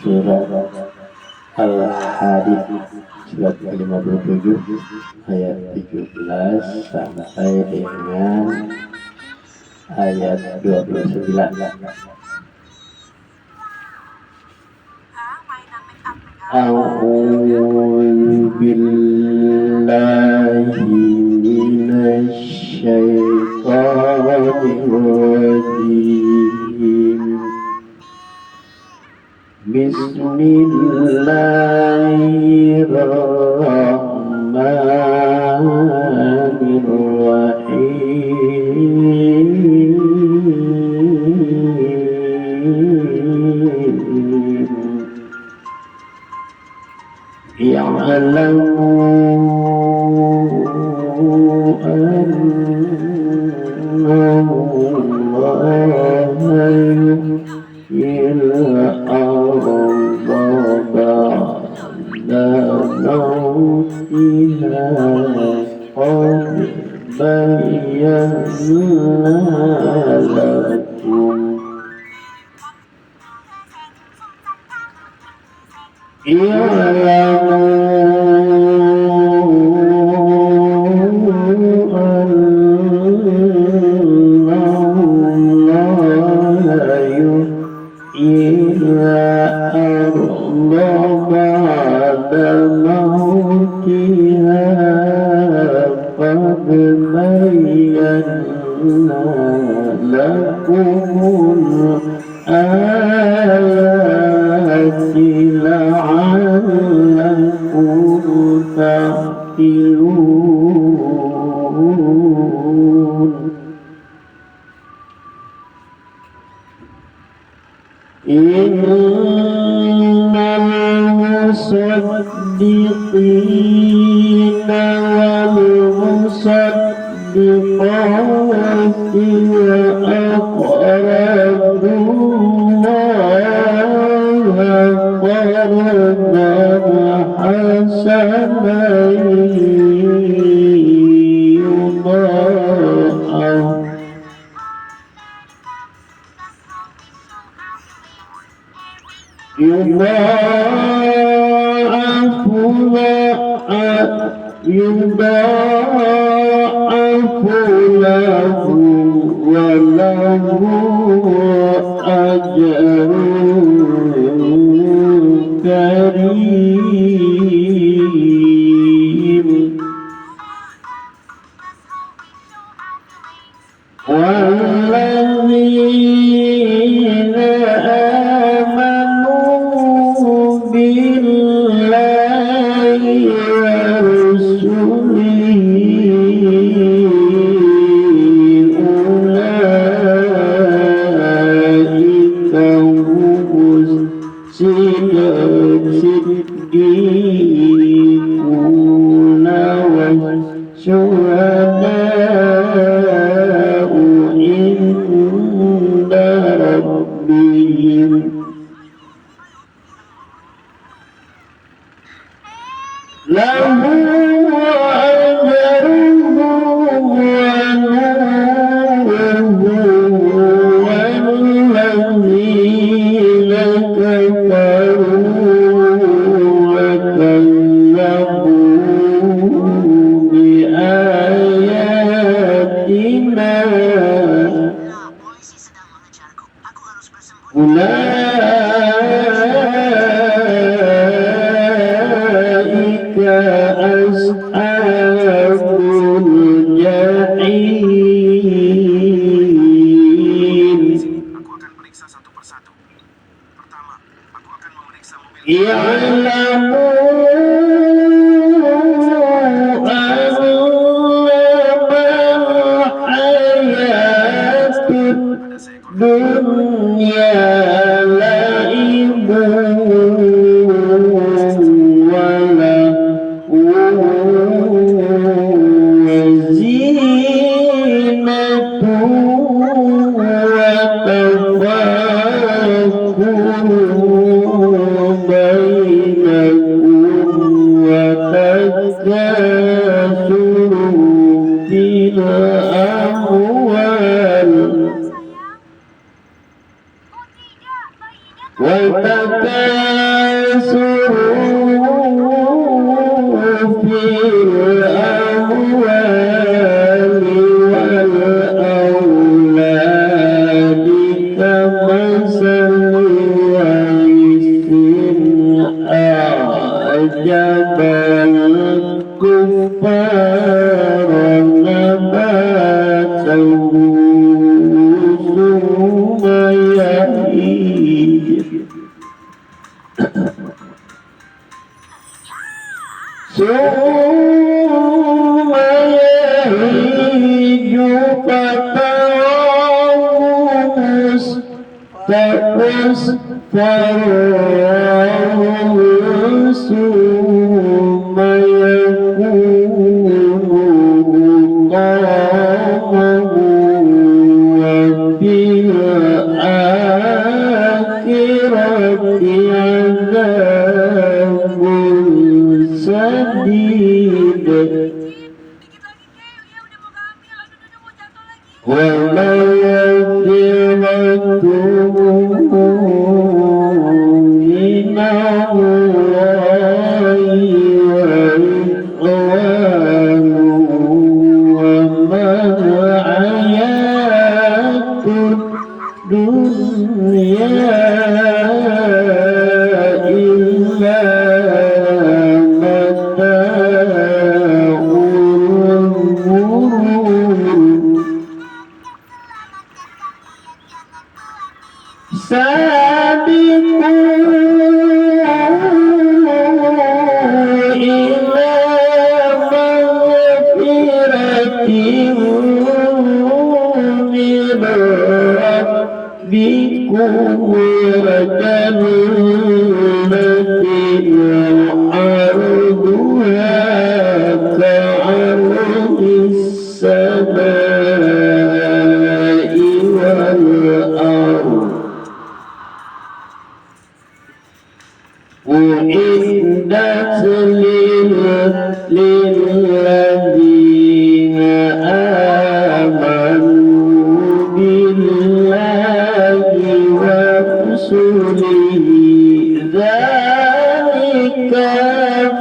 surat Al-Hadid surat ke-57 ayat 17 sampai dengan ayat 29. A'udzu billahi minasy syaithanir rajim. Bismillahirrahmanirrahim. Ya'lamu annahu Allaha yuhyil arda ba'da mawtiha qad bayyana lakum. Innal musaddiqina wal musaddiqati wa aqradullaha qardan hasanan yudha'afu lahu wa lahu ajrun karim. Walladzina amanu billahi wa rusulihi ulaika humus siddiquna wasyuhada'u inda rabbihim lahu ajruhu wa nuruhu walladzina kafaru wa kazzabu bi ayatina ulaika ashabul jahim. Aku akan periksa satu persatu. Pertama, aku akan memeriksa mobil. Ya'lamu dunya laibu wala wazinatu wa tafakkur bainakum وتكاثر في الأموال والأولاد كمثل غيث أعجب الكفار نباته ثم يهيج فتراه مصفرا ثم يكون طعامه وفي الآخرة عذاب شديد ومغفرة من الله ورضوان وما الحياة الدنيا إلا متاع الغرور سابقوا إلى مغفرة من ربكم وجنة عرضها كعرض السماء والأرض أعدت للذين آمنوا بالله ورسله ذلك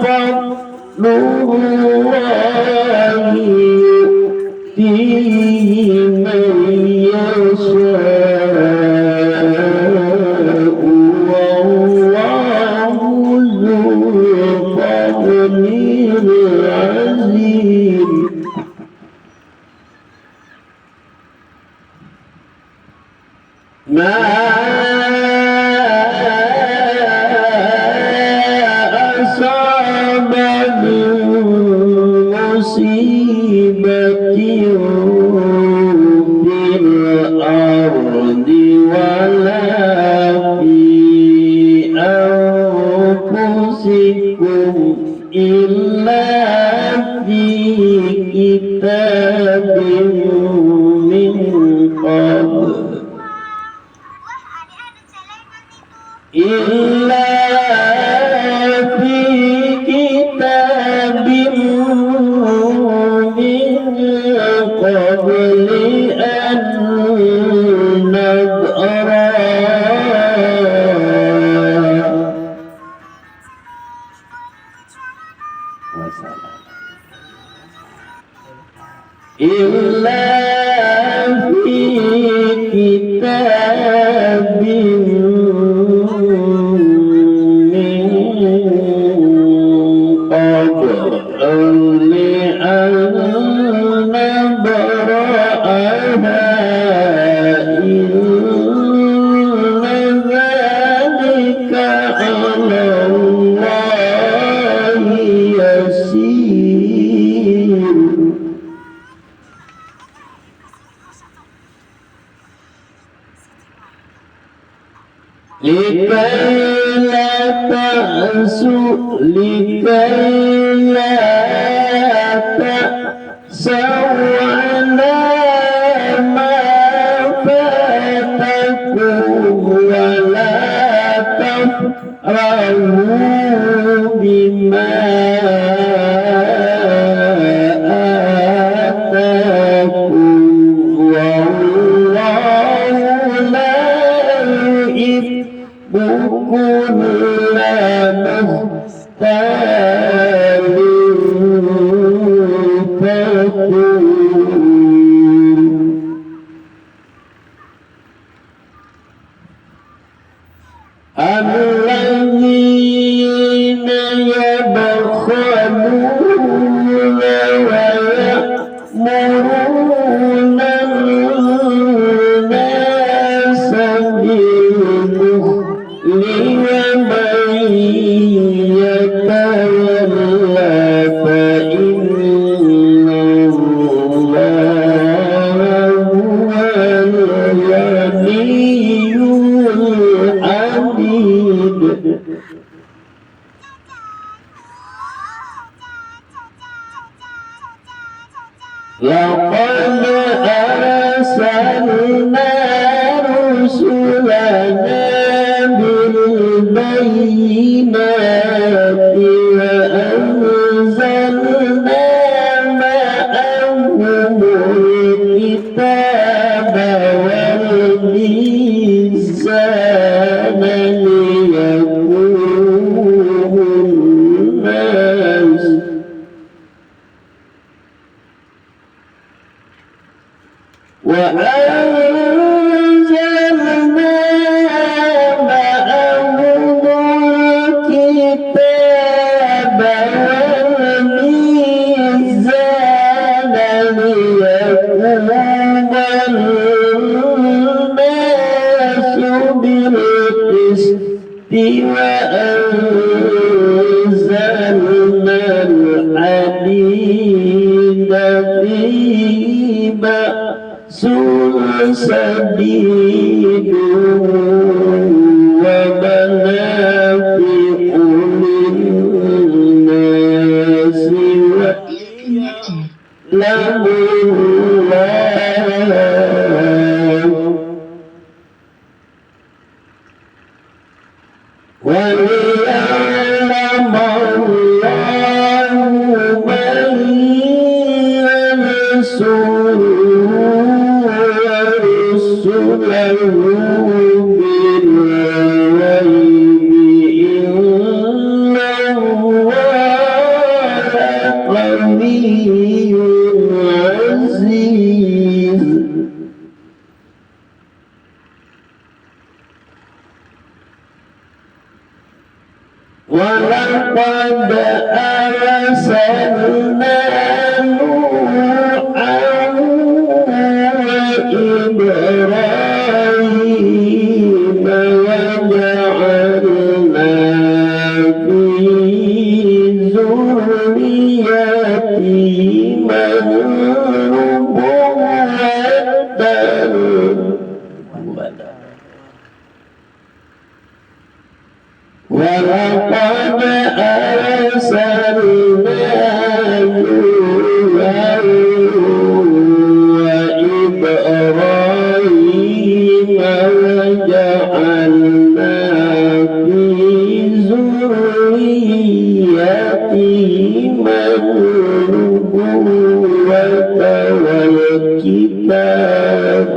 فضل الله يؤتيه من يشاء والله ذو الفضل العظيم ما أصاب من مصيبة في الأرض ولا في أنفسكم إلا في كتاب من قبل إلا في كتاب من قبل أن نبرأها إلا في كتاب من قبل أن نبرأها إن ذلك على الله يسير لكي لا تأسوا على ما فاتكم ولا تفرحوا بما آتاكم والله لا يحب كل مختال فخور الذين يبخلون ويأمرون الناس بالبخل ومن يتولى فإن الله هو الغني الحميد. لقد أرسلنا رسلنا بالبينات وأنزلنا معهم الكتاب والميزان ليقوم الناس وأنزلنا معهم الكتاب والميزان ليقوم الناس بالقسط وأنزلنا الحديد فيه بأس شديد ومنافع للناس وليعلم الله من ينصره ورسله بالغيب إن الله قوي عزيز. ولقد أرسلنا نوحا وإبراهيم وجعلنا في ذريتهما النبوة ولقد أرسلنا نوحا وإبراهيم وجعلنا في ذريتهما النبوة والكتاب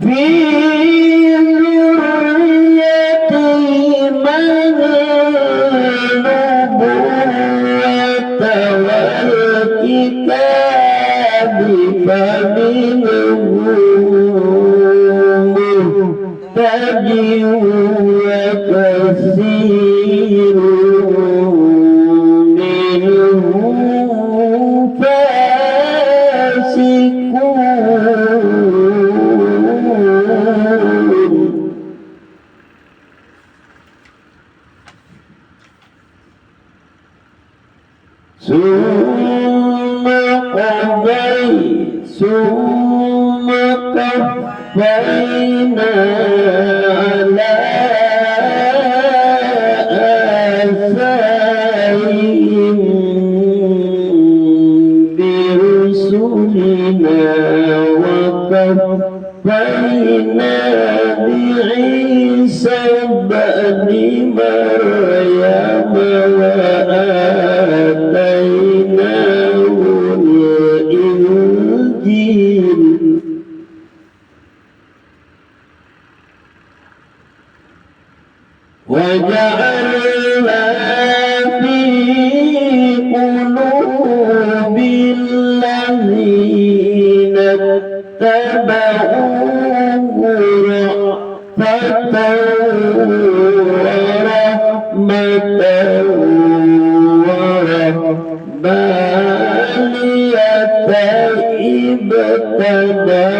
في ذريتهما النبوة والكتاب فمنهم مهتد وكثير منهم فاسقون. ثم كفينا على آثارهم برسلنا وكفينا بعيسى ابن مريم وآتيناه الإنجيل وجعلنا في قلوب الذين اتبعوه رأفة ورحمة ورهبانية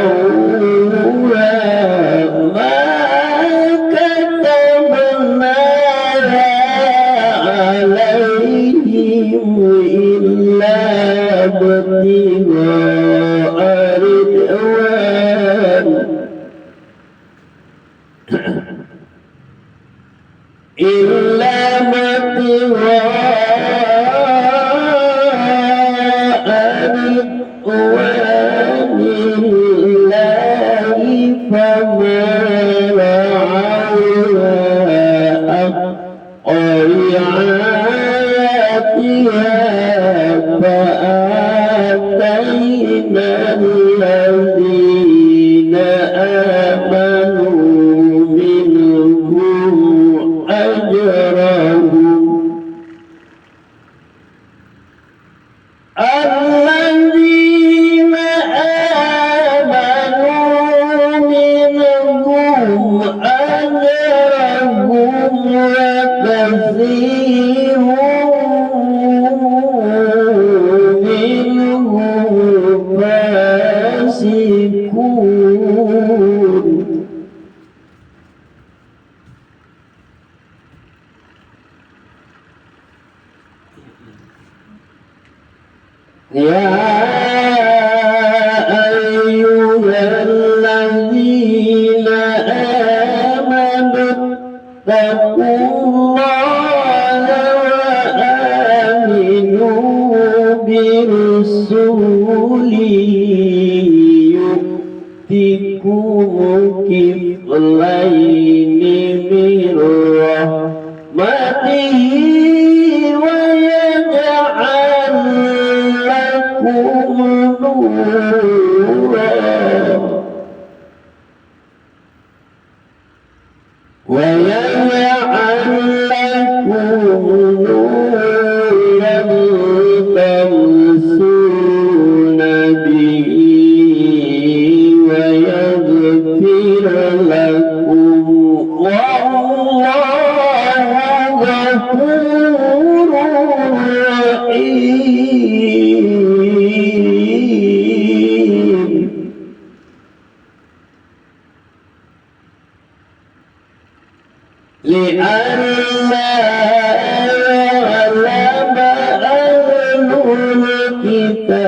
ابتدعوها ما كتبناها عليهم إلا ابتغاء رضوان إلا ابتغاء رضوان الله فما رعوها حق رعايتها فآتينا الذين آمنوا منهم أجرهم الذين آمنوا منهم أجرهم وكثير منهم فاسقون يا أيها الذين آمنوا اتقوا الله وآمنوا برسوله يؤتكم كفلين من رحمته ويجعل لكم نورا ويجعل لكم نورا تمشون به ويغفر لكم والله غفور رحيم لئلا يعلم أهل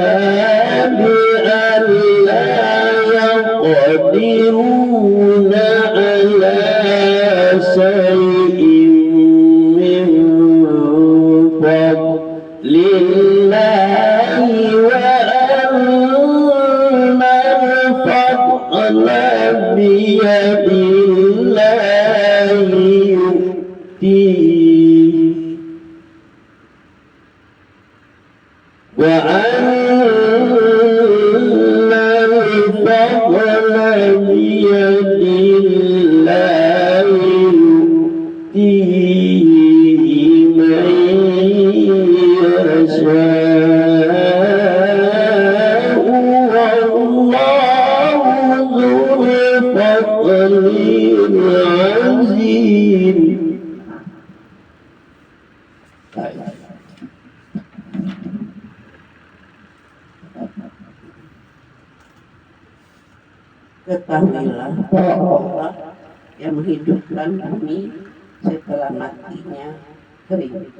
الكتاب ألا يقدرون على شيء من فضل الله وأن الفضل بيد الله يؤتيه وأن الفضل بيد الله يؤتيه من يشاء والله ذو الفضل العظيم. Ketahuilah bahwa Allah yang menghidupkan bumi setelah matinya kering.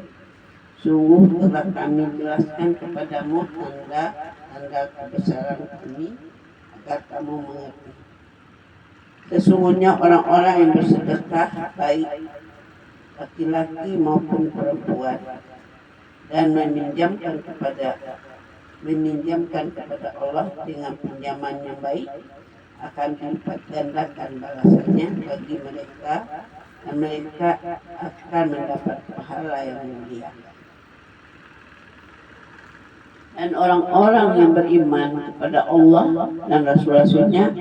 Sungguh telah kami jelaskan kepadamu tanda-tanda kebesaran kami agar kamu mengerti. Sesungguhnya orang-orang yang bersedekah baik laki-laki maupun perempuan dan meminjamkan kepada Allah dengan pinjaman yang baik akan dilipat gandakan balasannya bagi mereka dan mereka akan mendapat pahala yang mulia. Dan orang-orang yang beriman kepada Allah dan Rasul-Rasulnya,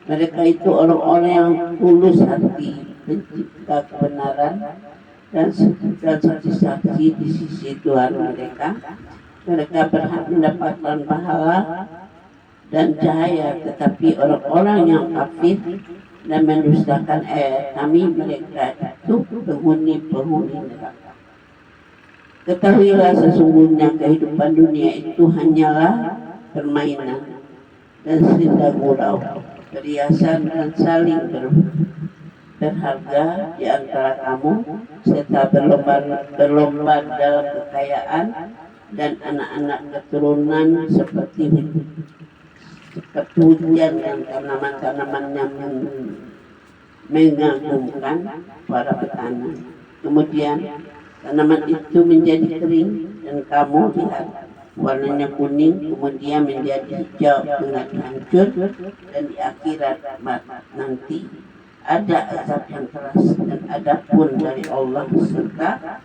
mereka itu orang-orang yang tulus hati, pencipta kebenaran dan saksi-saksi di sisi Tuhan mereka. Mereka berhak mendapatkan pahala dan cahaya, tetapi orang-orang yang kafir dan mendustakan ayat kami, mereka itu penghuni neraka. Ketahuilah sesungguhnya kehidupan dunia itu hanyalah permainan dan senda gurau, perhiasan dan saling berharga di antara kamu, serta berlomba dalam kekayaan dan anak-anak keturunan seperti hujan dan tanaman-tanaman yang mengagumkan para petani. Kemudian tanaman itu menjadi kering dan kamu lihat warnanya kuning, kemudian menjadi hijau dengan hancur, dan di akhirat nanti ada azab yang keras dan adapun dari Allah serta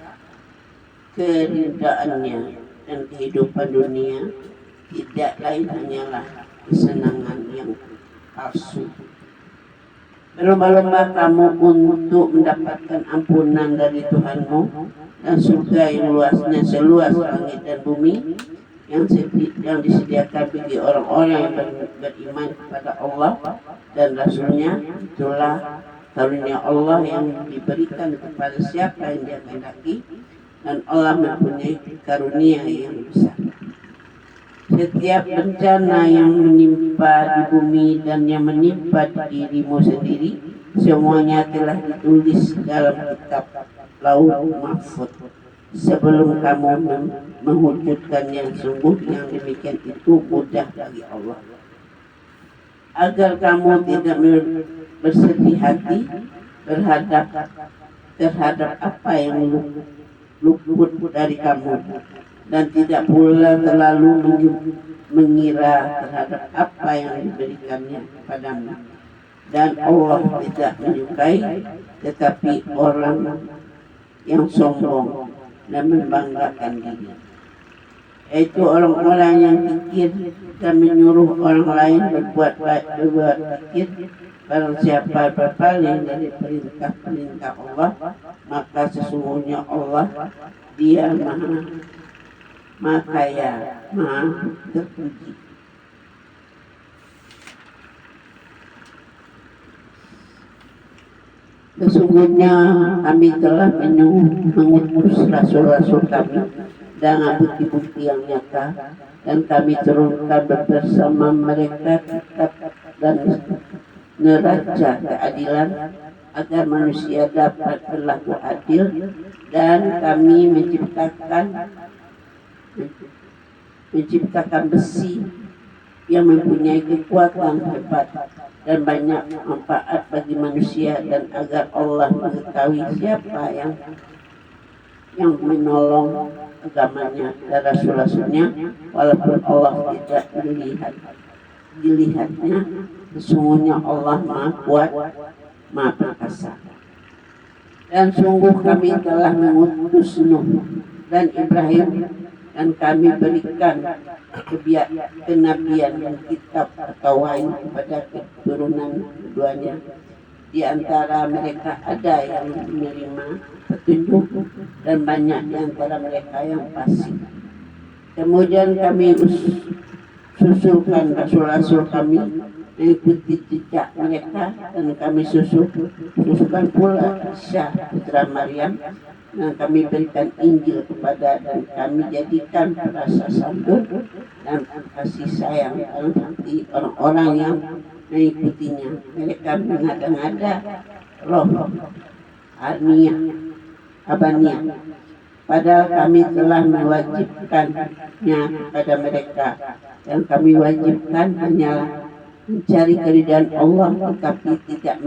kerindaannya, dan kehidupan dunia tidak lain hanyalah kesenangan yang palsu. Berlomba-lomba kamu untuk mendapatkan ampunan dari Tuhanmu dan surga yang luasnya seluas langit dan bumi, yang disediakan bagi orang-orang yang beriman kepada Allah dan Rasul-Nya. Itulah karunia Allah yang diberikan kepada siapa yang Dia kehendaki, dan Allah mempunyai karunia yang besar. Setiap bencana yang menimpa di bumi dan yang menimpa dirimu sendiri, semuanya telah ditulis dalam kitab Lauh Mahfuz sebelum kamu mewujudkannya. Sungguh yang demikian itu mudah bagi Allah. Agar kamu tidak bersedih hati terhadap apa yang luput dari kamu, dan tidak pula terlalu mengira terhadap apa yang diberikannya kepadamu. Dan Allah tidak menyukai tetapi orang yang sombong dan membanggakan diri, yaitu orang-orang yang kikir dan menyuruh orang lain berbuat kikir. Barang siapa berpaling dari perintah-perintah Allah, maka sesungguhnya Allah Dia Maha Kaya, Maha Terpuji. Sesungguhnya kami telah mengutus rasul-rasul kami dengan bukti-bukti yang nyata, dan kami turunkan bersama mereka kitab dan neraca keadilan agar manusia dapat berlaku adil, dan kami menciptakan besi yang mempunyai kekuatan hebat dan banyak manfaat bagi manusia, dan agar Allah mengetahui siapa yang menolong agamanya dan rasul-rasulnya, walaupun Allah tidak dilihatnya. Sesungguhnya Allah Maha Kuat, Maha Perkasa. Dan sungguh kami telah mengutus Nuh dan Ibrahim, dan kami berikan kenabian dan kitab atau wahyu kepada keturunan keduanya. Di antara mereka ada yang menerima petunjuk, dan banyak di antara mereka yang fasik. Kemudian kami susulkan rasul-rasul kami mengikuti jejak mereka, dan kami susulkan pula Isa putra Maryam, dan kami berikan Injil kepada, dan kami jadikan perasa santun dan kasih sayang dalam hati orang-orang yang mengikutinya. Mereka mengada-ngada roh abaniyah, padahal kami telah mewajibkannya kepada mereka. Yang kami wajibkan hanyalah mencari keridhaan Allah, tetapi tidak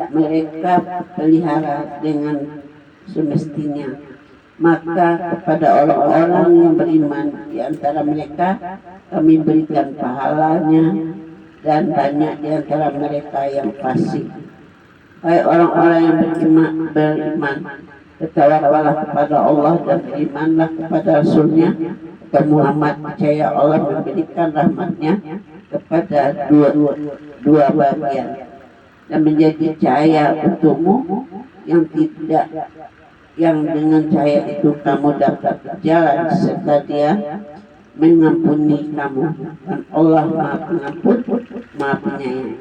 mereka pelihara dengan semestinya. Maka kepada orang-orang yang beriman di antara mereka kami berikan pahalanya, dan banyak di antara mereka yang fasik. Hai orang-orang yang beriman, bertawakallah kepada Allah dan berimanlah kepada Rasul-Nya. Kata Muhammad, percaya Allah memberikan rahmatnya kepada dua bagian, dan menjadi cahaya untukmu yang dengan cahaya itu kamu dapat berjalan serta dia mengampuni kamu, dan Allah Maha Pengampun, Maha Penyayang.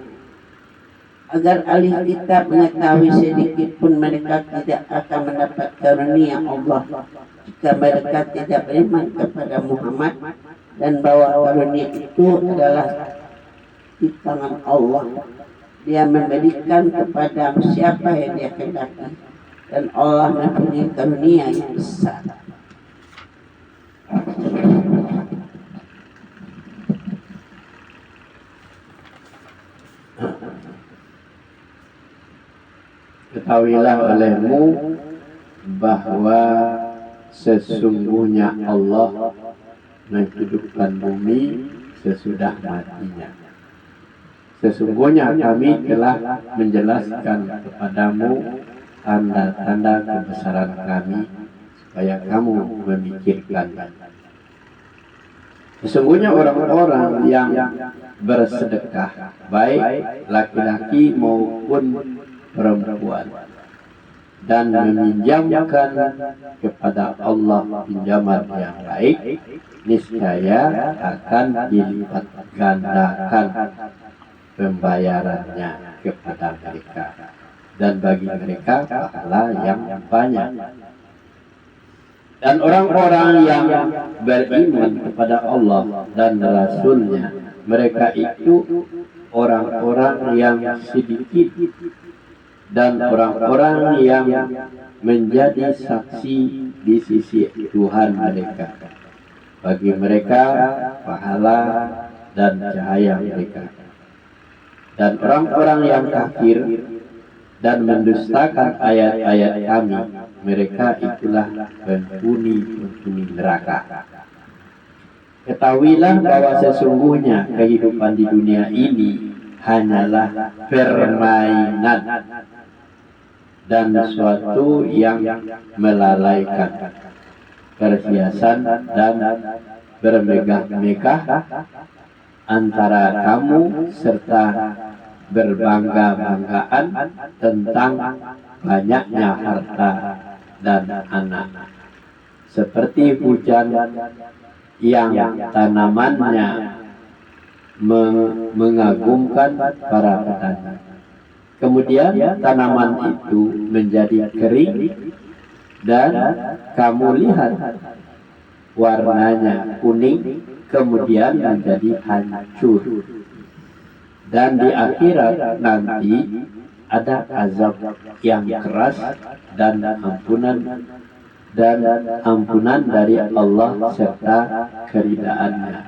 Agar ahli kitab mengetahui sedikit pun mereka tidak akan mendapat karunia Allah jika mereka tidak beriman kepada Muhammad, dan bahwa karunia itu adalah di tangan Allah. Dia memberikan kepada siapa yang dia kehendaki, dan Allah mempunyai karunia yang besar. Ketahuilah olehmu bahwa sesungguhnya Allah menghidupkan bumi sesudah matinya. Sesungguhnya kami telah menjelaskan kepadamu tanda-tanda kebesaran kami supaya kamu memikirkan. Sesungguhnya orang-orang yang bersedekah, baik laki-laki maupun perempuan, dan meminjamkan kepada Allah pinjaman yang baik, niscaya akan dilipat gandakan pembayarannya kepada mereka, dan bagi mereka pahala yang banyak. Dan orang-orang yang beriman kepada Allah dan Rasul-Nya, mereka itu orang-orang yang sedikit dan orang-orang yang menjadi saksi di sisi Tuhan mereka. Bagi mereka pahala dan cahaya mereka. Dan orang-orang yang kafir dan mendustakan ayat-ayat kami, mereka itulah penghuni neraka. Ketahuilah bahwa sesungguhnya kehidupan di dunia ini hanyalah permainan dan suatu yang melalaikan, perhiasan dan bermegah-megah antara kamu serta berbangga-banggaan tentang banyaknya harta dan anak, seperti hujan yang tanamannya mengagumkan para petani. Kemudian tanaman itu menjadi kering dan kamu lihat warnanya kuning, kemudian menjadi hancur. Dan di akhirat nanti ada azab yang keras dan ampunan dari Allah serta keridaan-Nya.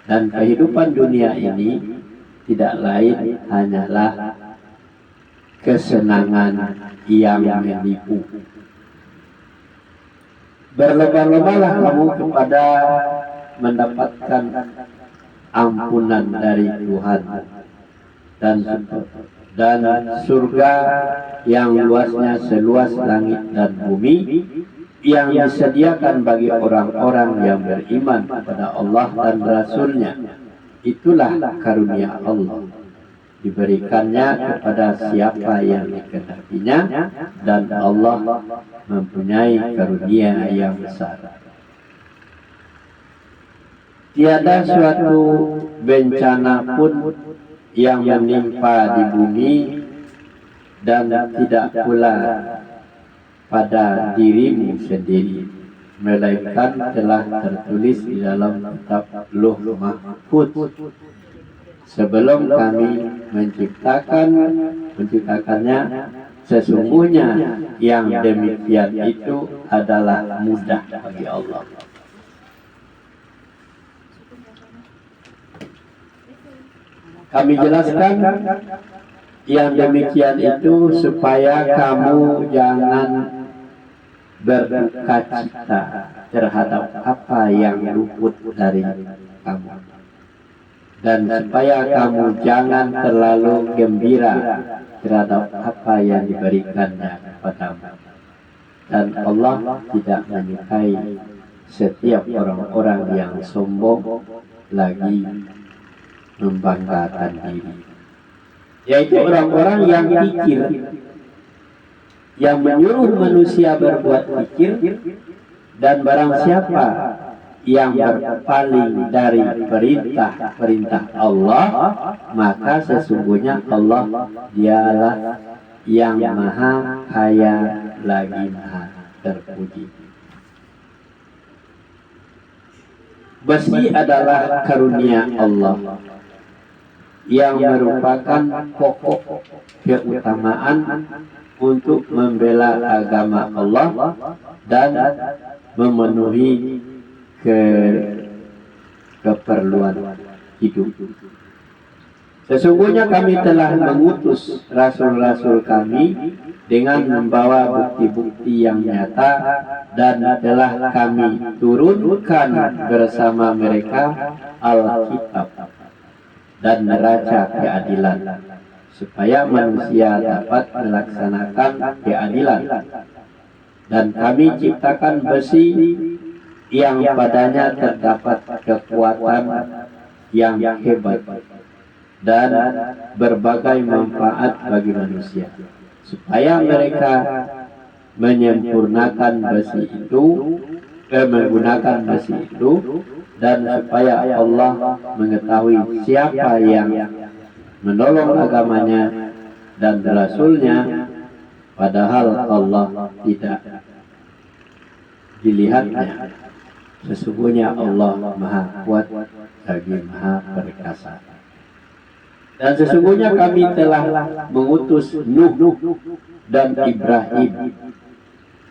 Dan kehidupan dunia ini tidak lain hanyalah kesenangan yang menipu. Berlomba-lombalah kamu kepada mendapatkan ampunan dari Tuhan dan surga yang luasnya seluas langit dan bumi, yang disediakan bagi orang-orang yang beriman kepada Allah dan Rasul-Nya. Itulah karunia Allah, diberikannya kepada siapa yang dikehendakinya, dan Allah mempunyai karunia yang besar. Tiada suatu bencana pun yang menimpa di bumi, dan tidak pula pada dirimu sendiri, melainkan telah tertulis di dalam kitab Lauh Mahfuz sebelum kami menciptakannya. Sesungguhnya yang demikian itu adalah mudah bagi Allah. Kami jelaskan yang demikian itu supaya kamu jangan berduka cita terhadap apa yang luput dari kamu, dan supaya kamu jangan terlalu gembira terhadap apa yang diberikannya kepadamu. Dan Allah tidak menyukai setiap orang-orang yang sombong lagi membanggakan diri, yaitu orang-orang yang pikir yang menyuruh manusia berbuat zikir, dan barang siapa yang berpaling dari perintah Allah, maka sesungguhnya Allah dialah yang maha kaya lagi maha terpuji. Besi adalah karunia Allah yang merupakan pokok keutamaan untuk membela agama Allah dan memenuhi keperluan hidup. Sesungguhnya kami telah mengutus rasul-rasul kami dengan membawa bukti-bukti yang nyata, dan telah kami turunkan bersama mereka Alkitab dan neraca keadilan, supaya manusia dapat melaksanakan keadilan. Dan kami ciptakan besi yang padanya terdapat kekuatan yang hebat dan berbagai manfaat bagi manusia, supaya mereka menyempurnakan besi itu, menggunakan besi itu, dan supaya Allah mengetahui siapa yang menolong agamanya dan Rasulnya, padahal Allah tidak dilihatnya. Sesungguhnya Allah maha kuat lagi maha perkasa. Dan sesungguhnya kami telah mengutus Nuh dan Ibrahim,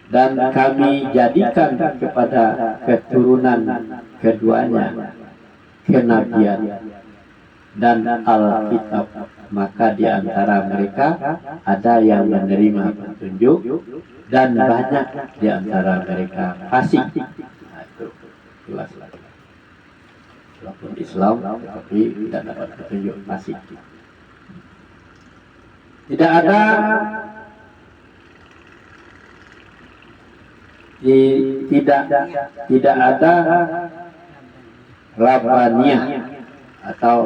dan kami jadikan kepada keturunan keduanya kenabian dan Alkitab. Maka di antara mereka ada yang menerima petunjuk, dan banyak di antara mereka fasik. Nah, itu jelas lagi. Walaupun Islam, tetapi tidak dapat petunjuk, fasik. Tidak ada tidak ada Rabbaniyah atau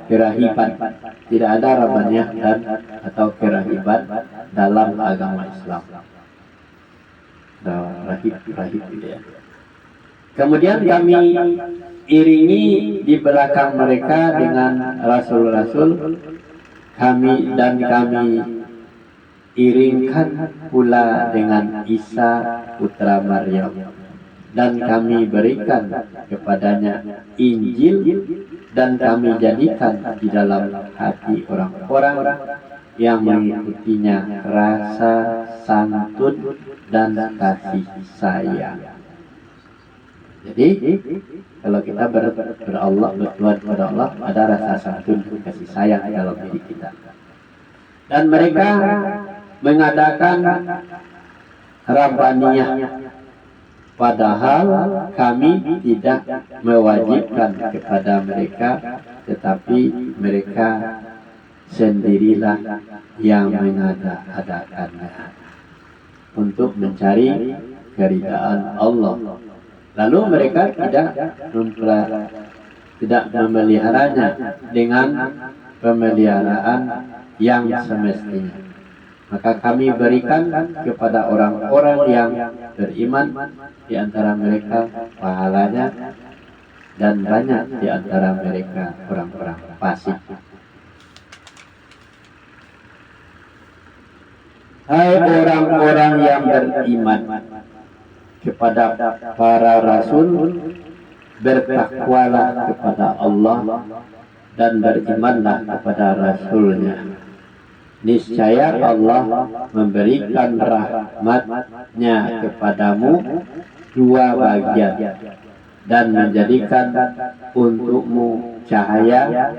kerahiban. Tidak ada Rabbaniyah dan atau kerahiban dalam agama Islam. Rahib ya. Kemudian kami iringi di belakang mereka dengan rasul-rasul kami, dan kami iringkan pula dengan Isa putra Maryam, dan kami berikan kepadanya Injil, dan kami jadikan di dalam hati orang-orang yang mengikutinya rasa santun dan kasih sayang. Jadi kalau kita berdoa kepada Allah, ada rasa santun dan kasih sayang dalam diri kita. Dan mereka mengadakan Rabbaniyah, padahal kami tidak mewajibkan kepada mereka, tetapi mereka sendirilah yang mengadakannya untuk mencari keridaan Allah. Lalu mereka tidak memeliharanya dengan pemeliharaan yang semestinya. Maka kami berikan kepada orang-orang yang beriman di antara mereka pahalanya, dan banyak di antara mereka orang-orang fasik. Hai orang-orang yang beriman kepada para rasul, bertakwalah kepada Allah dan berimanlah kepada Rasulnya. Niscaya Allah memberikan rahmatnya kepadamu dua bagian, dan menjadikan untukmu cahaya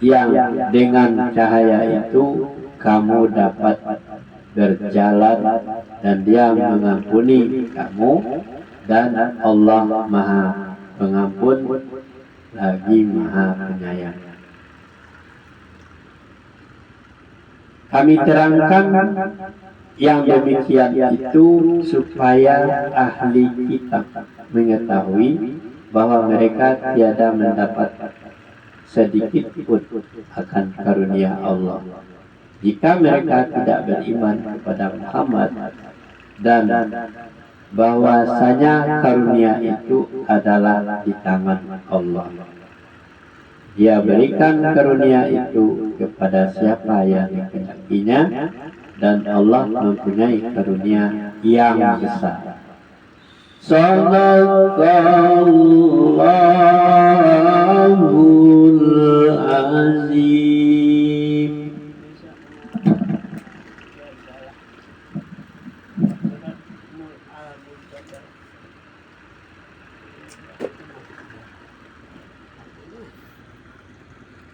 yang dengan cahaya itu kamu dapat berjalan, dan Dia mengampuni kamu, dan Allah Maha Pengampun lagi Maha Penyayang. Kami terangkan yang demikian itu supaya ahli kitab mengetahui bahwa mereka tiada mendapat sedikit pun akan karunia Allah. Jika mereka tidak beriman kepada Muhammad dan bahwasanya karunia itu adalah di tangan Allah. Dia berikan karunia itu kepada siapa yang dikehendakinya, dan Allah mempunyai karunia yang besar. Sadaqallah